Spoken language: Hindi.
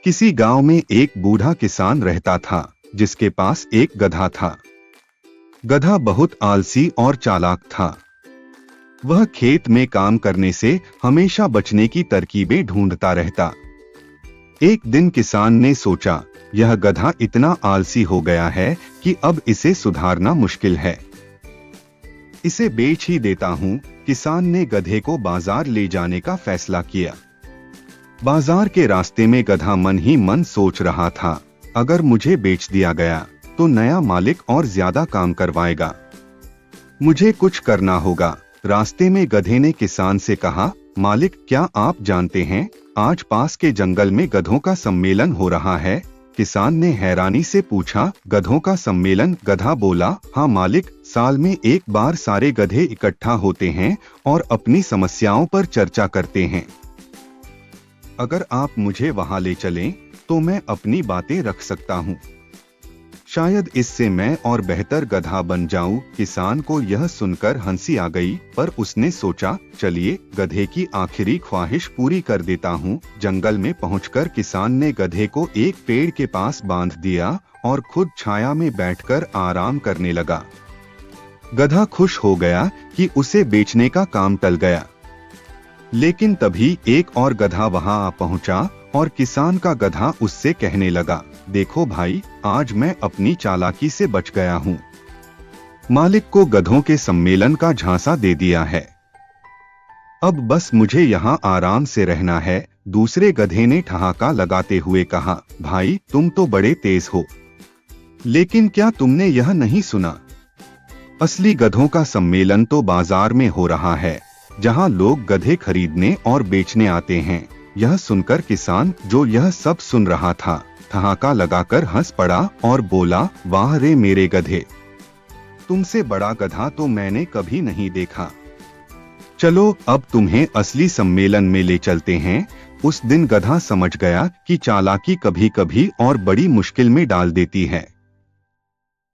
किसी गांव में एक बूढ़ा किसान रहता था जिसके पास एक गधा था। गधा बहुत आलसी और चालाक था। वह खेत में काम करने से हमेशा बचने की तरकीबें ढूंढता रहता। एक दिन किसान ने सोचा, यह गधा इतना आलसी हो गया है कि अब इसे सुधारना मुश्किल है। इसे बेच ही देता हूं। किसान ने गधे को बाजार ले जाने का फैसला किया। बाजार के रास्ते में गधा मन ही मन सोच रहा था, अगर मुझे बेच दिया गया तो नया मालिक और ज्यादा काम करवाएगा। मुझे कुछ करना होगा। रास्ते में गधे ने किसान से कहा, मालिक, क्या आप जानते हैं, आज पास के जंगल में गधों का सम्मेलन हो रहा है। किसान ने हैरानी से पूछा, गधों का सम्मेलन? गधा बोला, हाँ मालिक, साल में एक बार सारे गधे इकट्ठा होते हैं और अपनी समस्याओं पर चर्चा करते हैं। अगर आप मुझे वहां ले चलें तो मैं अपनी बातें रख सकता हूं। शायद इससे मैं और बेहतर गधा बन जाऊं। किसान को यह सुनकर हंसी आ गई, पर उसने सोचा, चलिए गधे की आखिरी ख्वाहिश पूरी कर देता हूं। जंगल में पहुंचकर किसान ने गधे को एक पेड़ के पास बांध दिया और खुद छाया में बैठकर आराम करने लगा। गधा खुश हो गया कि उसे बेचने का काम टल गया। लेकिन तभी एक और गधा वहां आ पहुंचा और किसान का गधा उससे कहने लगा, देखो भाई, आज मैं अपनी चालाकी से बच गया हूं। मालिक को गधों के सम्मेलन का झांसा दे दिया है। अब बस मुझे यहाँ आराम से रहना है। दूसरे गधे ने ठहाका लगाते हुए कहा, भाई, तुम तो बड़े तेज हो, लेकिन क्या तुमने यह नहीं सुना? असली गधों का सम्मेलन तो बाजार में हो रहा है, जहां लोग गधे खरीदने और बेचने आते हैं। यह सुनकर किसान, जो यह सब सुन रहा था, ठहाका लगाकर हंस पड़ा और बोला, वाह रे मेरे गधे, तुमसे बड़ा गधा तो मैंने कभी नहीं देखा। चलो अब तुम्हें असली सम्मेलन में ले चलते हैं। उस दिन गधा समझ गया कि चालाकी कभी कभी और बड़ी मुश्किल में डाल देती है।